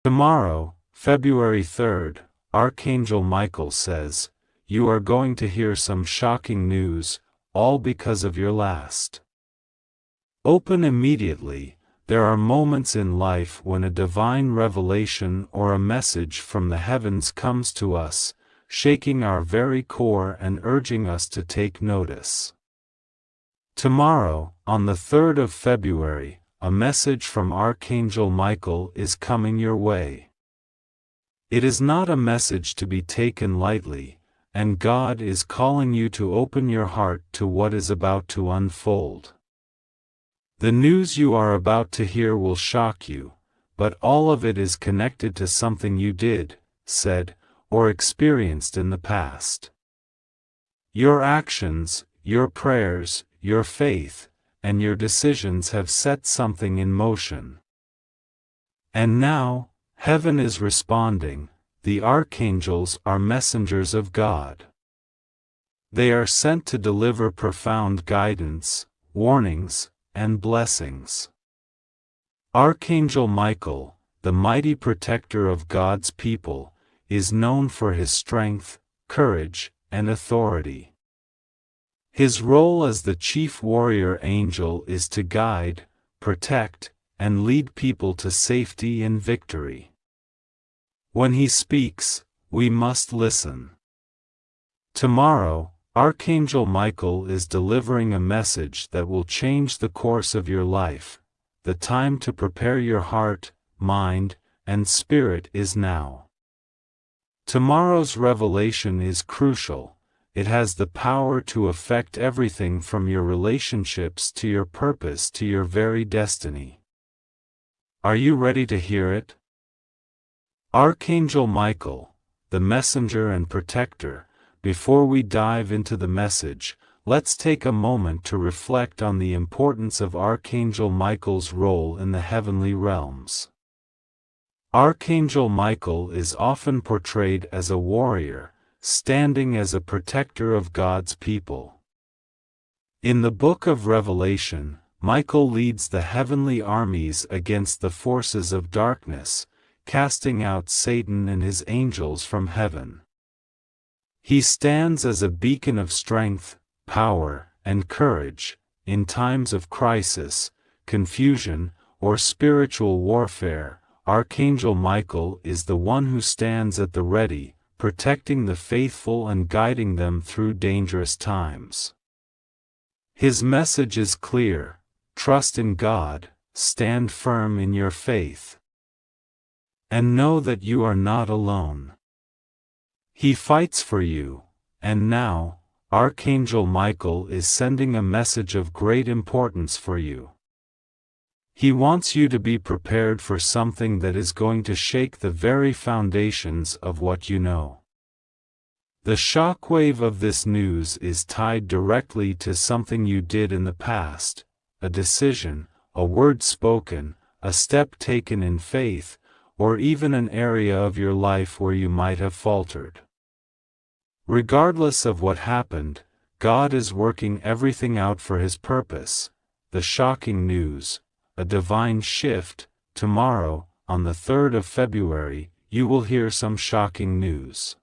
Tomorrow, February 3rd, Archangel Michael says, you are going to hear some shocking news, all because of your last. Open immediately. There are moments in life when a divine revelation or a message from the heavens comes to us, shaking our very core and urging us to take notice. Tomorrow, on the 3rd of February, a message from Archangel Michael is coming your way. It is not a message to be taken lightly, and God is calling you to open your heart to what is about to unfold. The news you are about to hear will shock you, but all of it is connected to something you did, said, or experienced in the past. Your actions, your prayers, your faith, and your decisions have set something in motion. And now, heaven is responding. The archangels are messengers of God. They are sent to deliver profound guidance, warnings, and blessings. Archangel Michael, the mighty protector of God's people, is known for his strength, courage, and authority. His role as the chief warrior angel is to guide, protect, and lead people to safety and victory. When he speaks, we must listen. Tomorrow, Archangel Michael is delivering a message that will change the course of your life. The time to prepare your heart, mind, and spirit is now. Tomorrow's revelation is crucial. It has the power to affect everything from your relationships to your purpose to your very destiny. Are you ready to hear it? Archangel Michael, the messenger and protector. Before we dive into the message, let's take a moment to reflect on the importance of Archangel Michael's role in the heavenly realms. Archangel Michael is often portrayed as a warrior, standing as a protector of God's people. In the book of Revelation, Michael leads the heavenly armies against the forces of darkness, casting out Satan and his angels from heaven. He stands as a beacon of strength, power, and courage, in times of crisis, confusion, or spiritual warfare. Archangel Michael is the one who stands at the ready, protecting the faithful and guiding them through dangerous times. His message is clear: trust in God, stand firm in your faith, and know that you are not alone. He fights for you, and now, Archangel Michael is sending a message of great importance for you. He wants you to be prepared for something that is going to shake the very foundations of what you know. The shockwave of this news is tied directly to something you did in the past, a decision, a word spoken, a step taken in faith, or even an area of your life where you might have faltered. Regardless of what happened, God is working everything out for His purpose. The shocking news, a divine shift. Tomorrow, on the 3rd of February, you will hear some shocking news.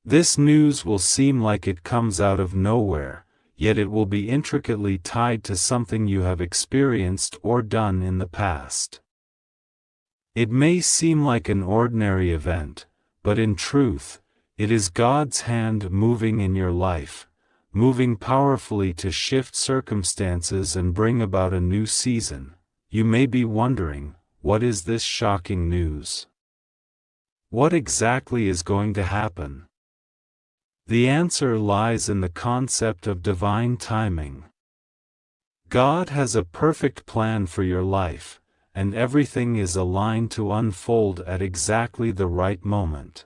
This news will seem like it comes out of nowhere, yet it will be intricately tied to something you have experienced or done in the past. It may seem like an ordinary event, but in truth, it is God's hand moving in your life, moving powerfully to shift circumstances and bring about a new season. You may be wondering, what is this shocking news? What exactly is going to happen? The answer lies in the concept of divine timing. God has a perfect plan for your life, and everything is aligned to unfold at exactly the right moment.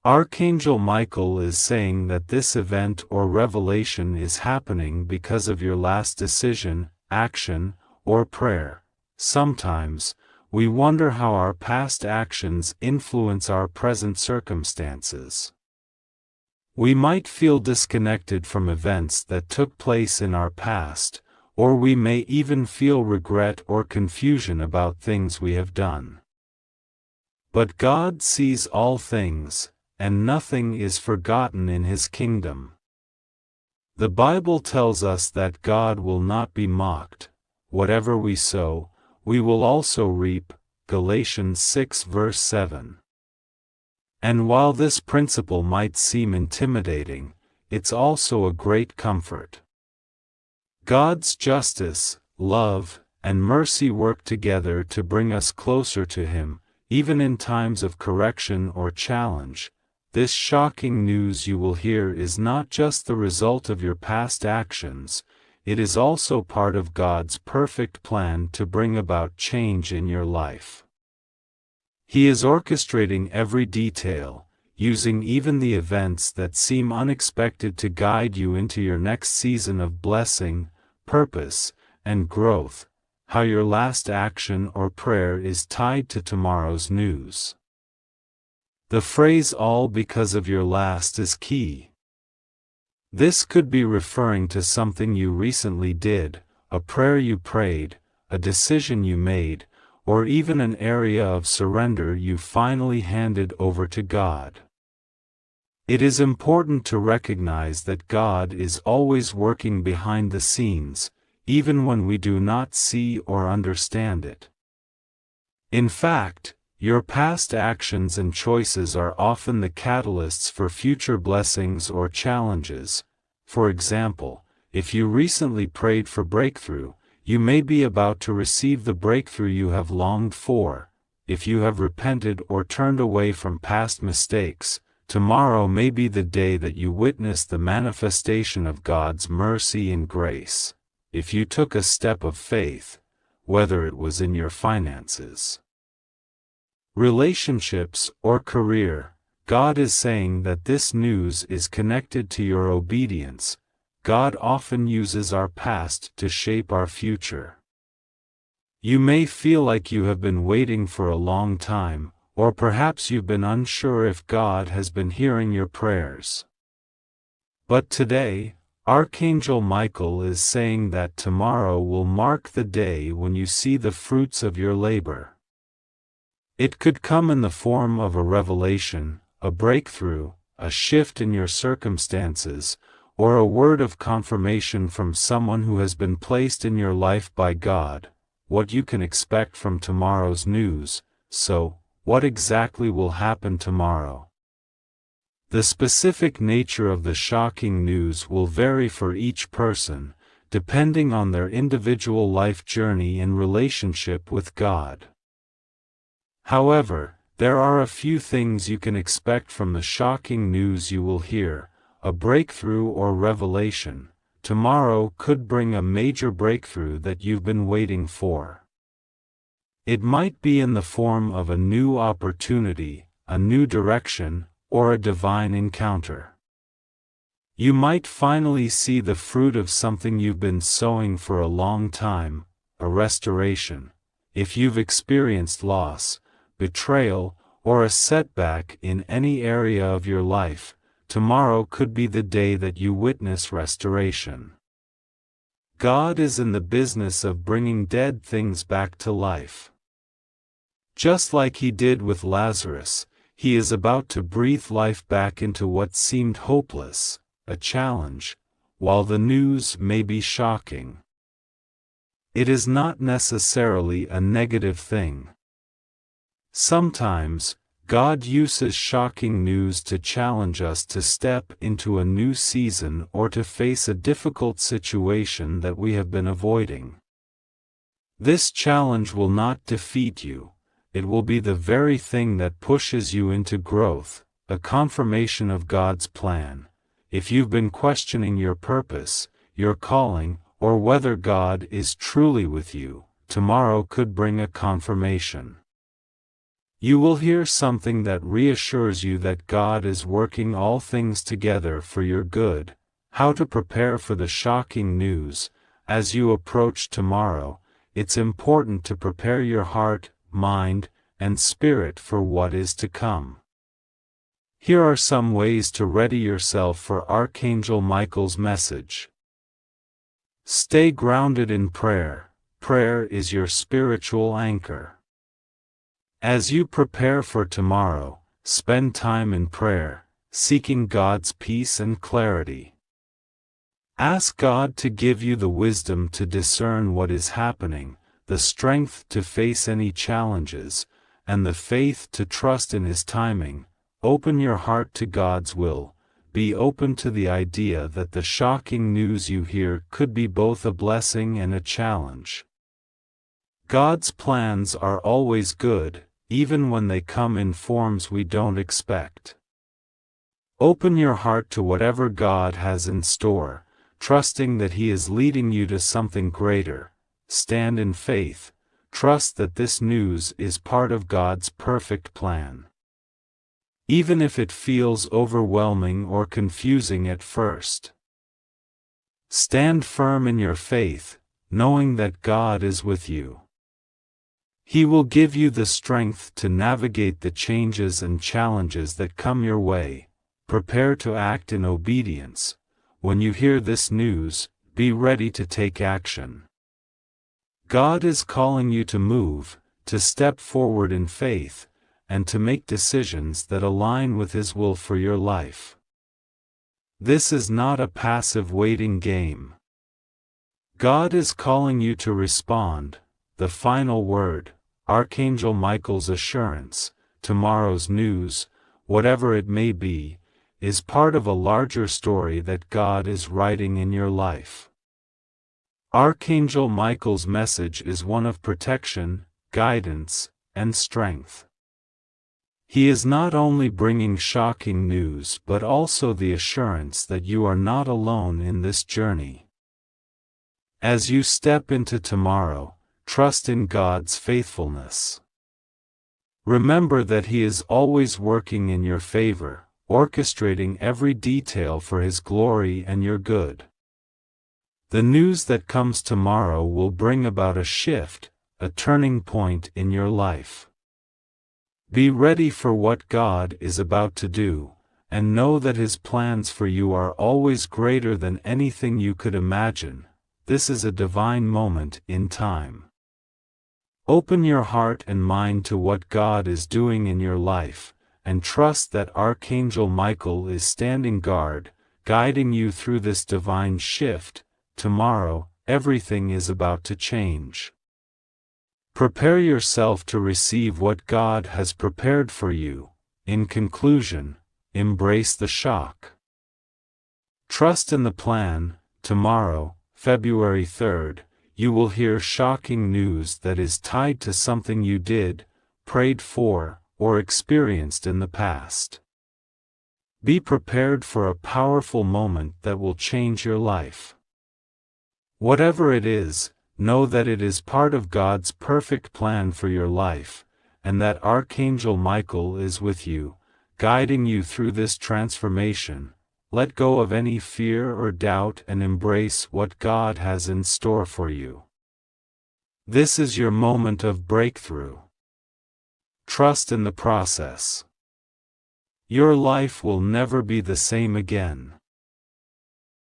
Archangel Michael is saying that this event or revelation is happening because of your last decision, action, or prayer. Sometimes, we wonder how our past actions influence our present circumstances. We might feel disconnected from events that took place in our past, or we may even feel regret or confusion about things we have done. But God sees all things, and nothing is forgotten in His kingdom. The Bible tells us that God will not be mocked. Whatever we sow, we will also reap. Galatians 6 verse 7. And while this principle might seem intimidating, it's also a great comfort. God's justice, love, and mercy work together to bring us closer to Him, even in times of correction or challenge. This shocking news you will hear is not just the result of your past actions, it is also part of God's perfect plan to bring about change in your life. He is orchestrating every detail, using even the events that seem unexpected to guide you into your next season of blessing, purpose, and growth. How your last action or prayer is tied to tomorrow's news. The phrase "all because of your last" is key. This could be referring to something you recently did, a prayer you prayed, a decision you made, or even an area of surrender you finally handed over to God. It is important to recognize that God is always working behind the scenes, even when we do not see or understand it. In fact, your past actions and choices are often the catalysts for future blessings or challenges. For example, if you recently prayed for breakthrough, you may be about to receive the breakthrough you have longed for. If you have repented or turned away from past mistakes, tomorrow may be the day that you witness the manifestation of God's mercy and grace. If you took a step of faith, whether it was in your finances, relationships, or career, God is saying that this news is connected to your obedience. God often uses our past to shape our future. You may feel like you have been waiting for a long time, or perhaps you've been unsure if God has been hearing your prayers. But today, Archangel Michael is saying that tomorrow will mark the day when you see the fruits of your labor. It could come in the form of a revelation, a breakthrough, a shift in your circumstances, or a word of confirmation from someone who has been placed in your life by God. What you can expect from tomorrow's news. So, what exactly will happen tomorrow? The specific nature of the shocking news will vary for each person, depending on their individual life journey and relationship with God. However, there are a few things you can expect from the shocking news you will hear: a breakthrough or revelation. Tomorrow could bring a major breakthrough that you've been waiting for. It might be in the form of a new opportunity, a new direction, or a divine encounter. You might finally see the fruit of something you've been sowing for a long time, a restoration. If you've experienced loss, betrayal, or a setback in any area of your life, tomorrow could be the day that you witness restoration. God is in the business of bringing dead things back to life. Just like He did with Lazarus, He is about to breathe life back into what seemed hopeless, a challenge. While the news may be shocking, it is not necessarily a negative thing. Sometimes, God uses shocking news to challenge us to step into a new season or to face a difficult situation that we have been avoiding. This challenge will not defeat you. It will be the very thing that pushes you into growth, a confirmation of God's plan. If you've been questioning your purpose, your calling, or whether God is truly with you, tomorrow could bring a confirmation. You will hear something that reassures you that God is working all things together for your good. How to prepare for the shocking news. As you approach tomorrow, it's important to prepare your heart, mind, and spirit for what is to come. Here are some ways to ready yourself for Archangel Michael's message. Stay grounded in prayer. Prayer is your spiritual anchor. As you prepare for tomorrow, spend time in prayer, seeking God's peace and clarity. Ask God to give you the wisdom to discern what is happening, the strength to face any challenges, and the faith to trust in His timing. Open your heart to God's will. Be open to the idea that the shocking news you hear could be both a blessing and a challenge. God's plans are always good, even when they come in forms we don't expect. Open your heart to whatever God has in store, trusting that He is leading you to something greater. Stand in faith, trust that this news is part of God's perfect plan. Even if it feels overwhelming or confusing at first. Stand firm in your faith, knowing that God is with you. He will give you the strength to navigate the changes and challenges that come your way. Prepare to act in obedience. When you hear this news, be ready to take action. God is calling you to move, to step forward in faith, and to make decisions that align with His will for your life. This is not a passive waiting game. God is calling you to respond. The final word, Archangel Michael's assurance, tomorrow's news, whatever it may be, is part of a larger story that God is writing in your life. Archangel Michael's message is one of protection, guidance, and strength. He is not only bringing shocking news but also the assurance that you are not alone in this journey. As you step into tomorrow, trust in God's faithfulness. Remember that He is always working in your favor, orchestrating every detail for His glory and your good. The news that comes tomorrow will bring about a shift, a turning point in your life. Be ready for what God is about to do, and know that His plans for you are always greater than anything you could imagine. This is a divine moment in time. Open your heart and mind to what God is doing in your life, and trust that Archangel Michael is standing guard, guiding you through this divine shift. Tomorrow, everything is about to change. Prepare yourself to receive what God has prepared for you. In conclusion, embrace the shock. Trust in the plan. Tomorrow, February 3rd, you will hear shocking news that is tied to something you did, prayed for, or experienced in the past. Be prepared for a powerful moment that will change your life. Whatever it is, know that it is part of God's perfect plan for your life, and that Archangel Michael is with you, guiding you through this transformation. Let go of any fear or doubt and embrace what God has in store for you. This is your moment of breakthrough. Trust in the process. Your life will never be the same again.